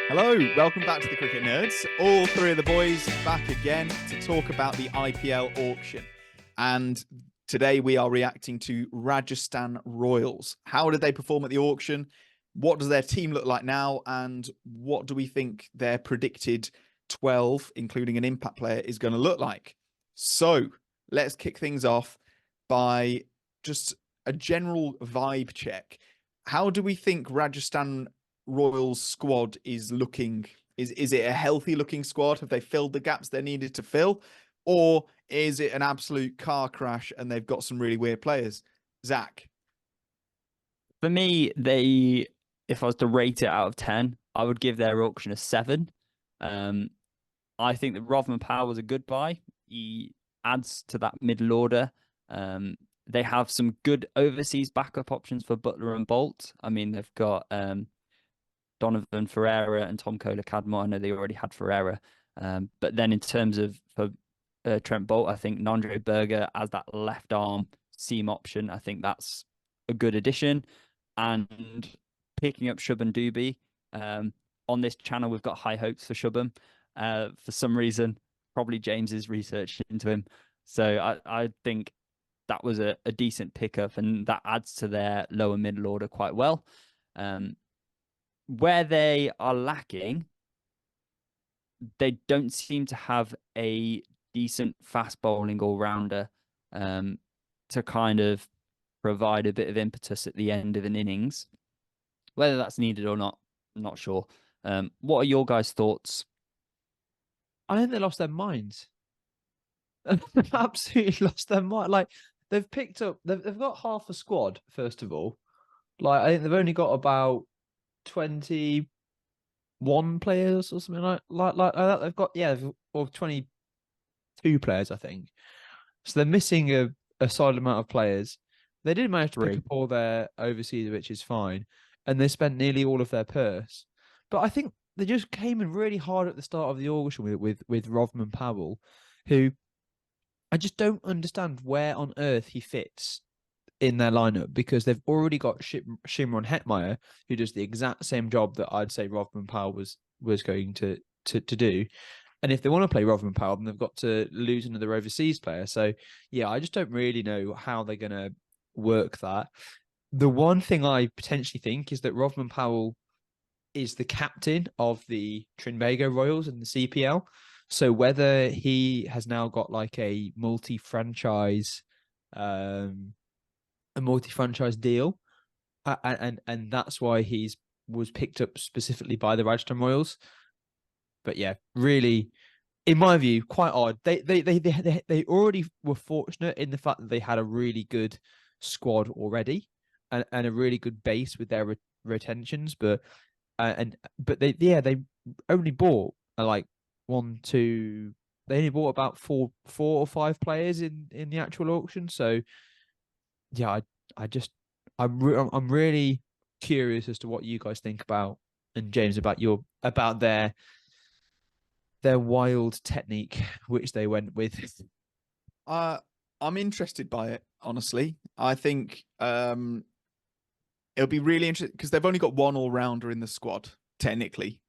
Hello, welcome back to the Cricket Nerds. All three of the boys back again to talk about the IPL auction. And today we are reacting to Rajasthan Royals. How did they perform at the auction? What does their team look like now? And what do we think their predicted 12, including an impact player, is going to look like? So let's kick things off by just a general vibe check. How do we think Rajasthan Royals squad is looking? Is it a healthy looking squad? Have they filled the gaps they needed to fill? Or is it an absolute car crash and they've got some really weird players? Zach? For me, if I was to rate it out of 10, I would give their auction a 7. Um, I think that Rovman Powell was a good buy. He adds to that middle order. Um, they have some good overseas backup options for Butler and Bolt. I mean, they've got Donovan Ferreira and Tom Kohler Cadmore. I know they already had Ferreira. But then in terms of for Trent Bolt, I think Nandre Berger as that left arm seam option, I think that's a good addition. And picking up Shubham Dubey. On this channel, we've got high hopes for Shubham. For some reason, probably James's research into him. So I think that was a decent pickup, and that adds to their lower middle order quite well. Where they are lacking, they don't seem to have a decent fast bowling all-rounder to kind of provide a bit of impetus at the end of an innings. Whether that's needed or not, I'm not sure. What are your guys' thoughts? I think they lost their minds. They've absolutely lost their mind. Like they've picked up, they've got half a squad. First of all, like I think they've only got about 21 players or something like that. They've got or 22 players, I think. So they're missing a solid amount of players. They did manage to pick 3. up all their overseas, which is fine, and they spent nearly all of their purse. But I think they just came in really hard at the start of the auction with Rovman Powell, who I just don't understand where on earth he fits in their lineup, because they've already got Shimron Hetmeyer, who does the exact same job that I'd say Rovman Powell was going to do. And if they want to play Rovman Powell, then they've got to lose another overseas player. So yeah, I just don't really know how they're going to work that. The one thing I potentially think is that Rovman Powell is the captain of the Trinbago Royals in the CPL. So whether he has now got like a multi-franchise deal, and that's why he's was picked up specifically by the Rajasthan Royals. But yeah, really, in my view, quite odd. They already were fortunate in the fact that they had a really good squad already, and a really good base with their retentions. But they only bought like one, two. They only bought about four or five players in the actual auction. So yeah, I'm really curious as to what you guys think about, and James, about their wild technique which they went with. I'm interested by it, honestly. I think it'll be really interesting because they've only got one all-rounder in the squad, technically.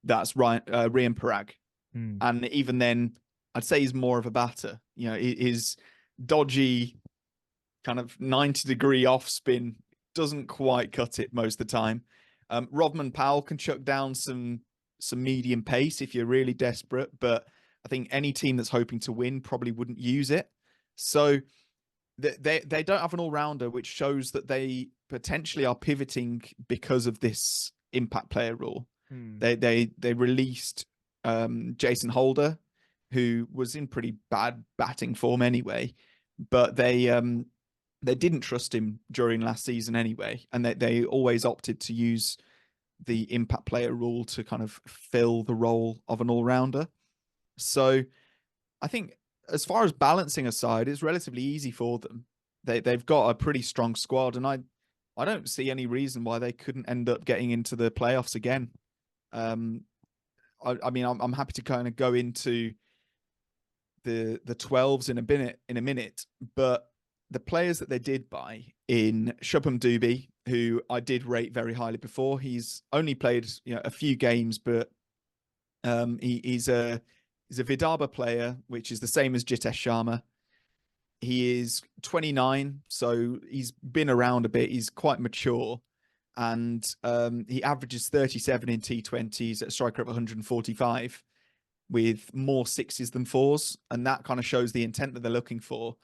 That's Rian Parag. And even then, I'd say he's more of a batter. You know, his dodgy kind of 90-degree off spin doesn't quite cut it most of the time. Rovman Powell can chuck down some medium pace if you're really desperate, but I think any team that's hoping to win probably wouldn't use it. So they don't have an all-rounder, which shows that they potentially are pivoting because of this impact player rule. They released Jason Holder, who was in pretty bad batting form anyway, but they didn't trust him during last season anyway, and they always opted to use the impact player rule to kind of fill the role of an all-rounder. So I think as far as balancing aside, it's relatively easy for them. They've got a pretty strong squad, and I don't see any reason why they couldn't end up getting into the playoffs again. I mean, I'm happy to kind of go into the 12s in a minute, but the players that they did buy in Shubham Dubey, who I did rate very highly before. He's only played a few games, but he's a Vidarbha player, which is the same as Jitesh Sharma. He is 29, so he's been around a bit. He's quite mature, and he averages 37 in T20s at a striker of 145, with more sixes than fours, and that kind of shows the intent that they're looking for.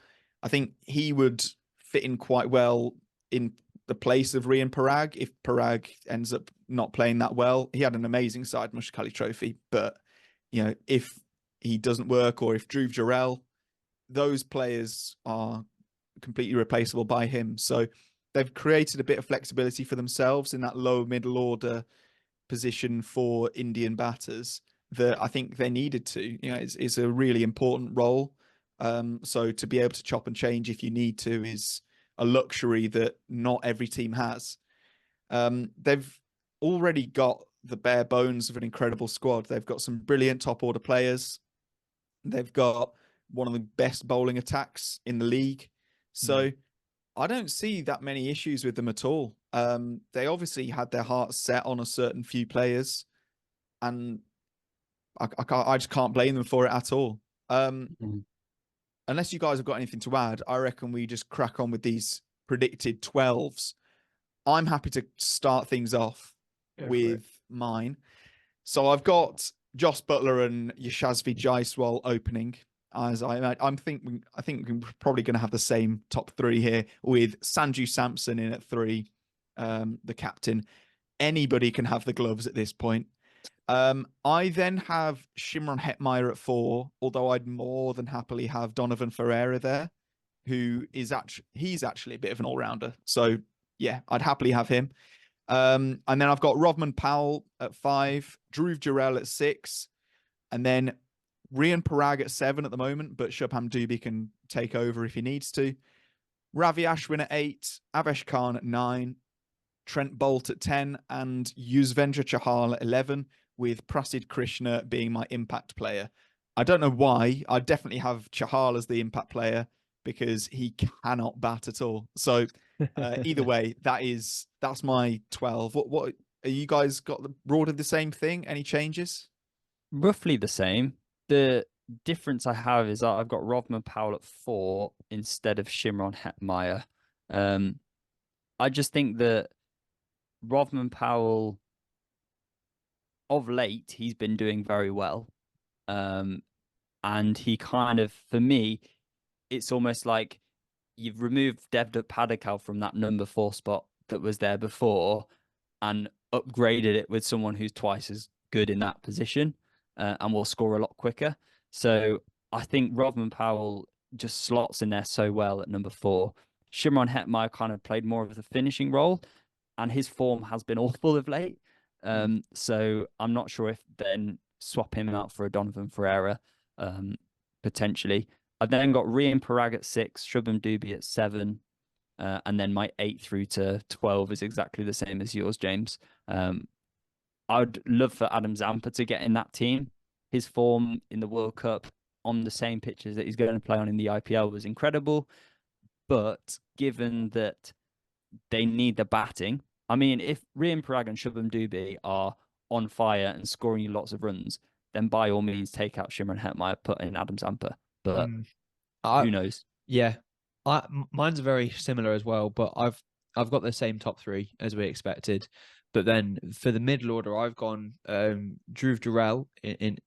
I think he would fit in quite well in the place of Rian Parag if Parag ends up not playing that well. He had an amazing side Mushkali Trophy, but if he doesn't work, or if Dhruv Jurel, those players are completely replaceable by him. So they've created a bit of flexibility for themselves in that low middle order position for Indian batters that I think they needed to. It's a really important role. So to be able to chop and change if you need to is a luxury that not every team has. They've already got the bare bones of an incredible squad. They've got some brilliant top order players. They've got one of the best bowling attacks in the league. So I don't see that many issues with them at all. They obviously had their hearts set on a certain few players, and I just can't blame them for it at all. Unless you guys have got anything to add, I reckon we just crack on with these predicted 12s. I'm happy to start things off with mine. So I've got Joss Butler and Yashasvi Jaiswal opening. As I think we're probably going to have the same top three here, with Sanju Samson in at 3, the captain. Anybody can have the gloves at this point. I then have Shimron Hetmeyer at 4, although I'd more than happily have Donovan Ferreira there, who is he's actually a bit of an all-rounder. So yeah, I'd happily have him. And then I've got Rovman Powell at 5, Dhruv Jurel at 6, and then Rian Parag at 7 at the moment, but Shubham Dubey can take over if he needs to. Ravi Ashwin at 8, Avesh Khan at 9, Trent Bolt at 10, and Yuzvendra Chahal at 11, with Prasid Krishna being my impact player. I don't know why. I definitely have Chahal as the impact player because he cannot bat at all. So either way, that's my 12. What are you guys got broadly the same thing? Any changes? Roughly the same. The difference I have is that I've got Rovman Powell at 4 instead of Shimron Hetmeyer. I just think that Rovman Powell, of late, he's been doing very well. And he kind of, for me, it's almost like you've removed Devdutt Padikkal from that number 4 spot that was there before and upgraded it with someone who's twice as good in that position and will score a lot quicker. So I think Rovman Powell just slots in there so well at number 4. Shimron Hetmeyer kind of played more of the finishing role, and his form has been awful of late. So I'm not sure if then swap him out for a Donovan Ferreira, potentially. I've then got Rian Parag at 6, Shubham Dubey at 7, and then my 8 through to 12 is exactly the same as yours, James. I would love for Adam Zampa to get in that team. His form in the World Cup on the same pitches that he's going to play on in the IPL was incredible. But given that they need the batting, I mean, if Rian Parag and Shubham Dubey are on fire and scoring you lots of runs, then by all means take out Shimron Hetmeyer, put in Adam Zampa. But who knows? Yeah, mine's very similar as well. But I've got the same top 3 as we expected. But then for the middle order, I've gone Dhruv Jurel in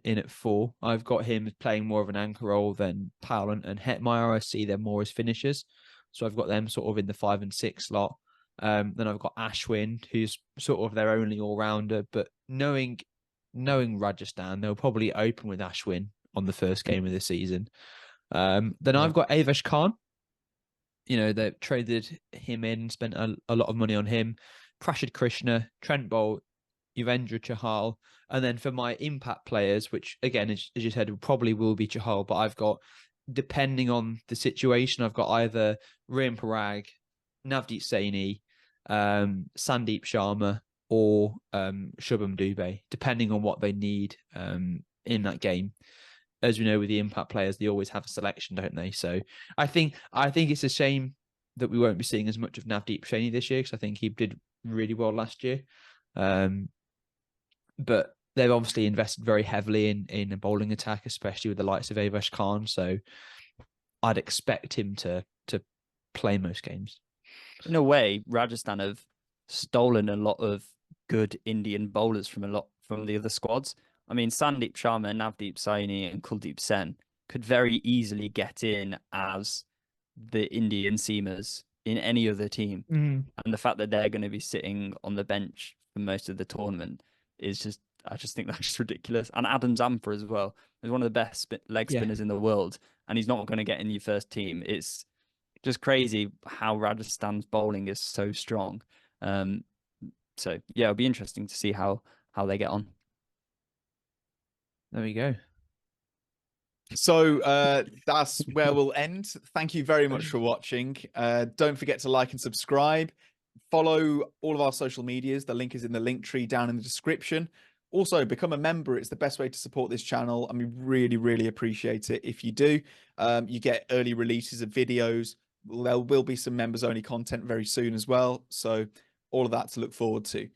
at 4. I've got him playing more of an anchor role than Powell and Hetmeyer. I see them more as finishers, so I've got them sort of in the 5 and 6 slot. Then I've got Ashwin, who's sort of their only all-rounder. But knowing Rajasthan, they'll probably open with Ashwin on the first game of the season. Then I've got Avesh Khan. They traded him in, spent a lot of money on him. Prasid Krishna, Trent Bolt, Yuzvendra Chahal. And then for my impact players, which again, as you said, probably will be Chahal, but I've got, depending on the situation, I've got either Rian Parag, Navdeep Saini, Sandeep Sharma, or Shubham Dubey, depending on what they need in that game. as we know with the impact players, they always have a selection, don't they? So I think it's a shame that we won't be seeing as much of Navdeep Shaney this year, because I think he did really well last year. But they've obviously invested very heavily in a bowling attack, especially with the likes of Avesh Khan. So I'd expect him to play most games. In a way, Rajasthan have stolen a lot of good Indian bowlers from the other squads. I mean, Sandeep Sharma, Navdeep Saini, and Kuldeep Sen could very easily get in as the Indian seamers in any other team. And the fact that they're going to be sitting on the bench for most of the tournament is just, I just think that's just ridiculous. And Adam Zampa as well is one of the best leg spinners in the world, and he's not going to get in your first team. It's just crazy how Rajasthan's bowling is so strong. So yeah, it'll be interesting to see how they get on. There we go. So that's where we'll end. Thank you very much for watching. Don't forget to like and subscribe. Follow all of our social medias. The link is in the link tree down in the description. Also, become a member. It's the best way to support this channel, and we really, really appreciate it if you do. You get early releases of videos. There will be some members-only content very soon as well. So all of that to look forward to.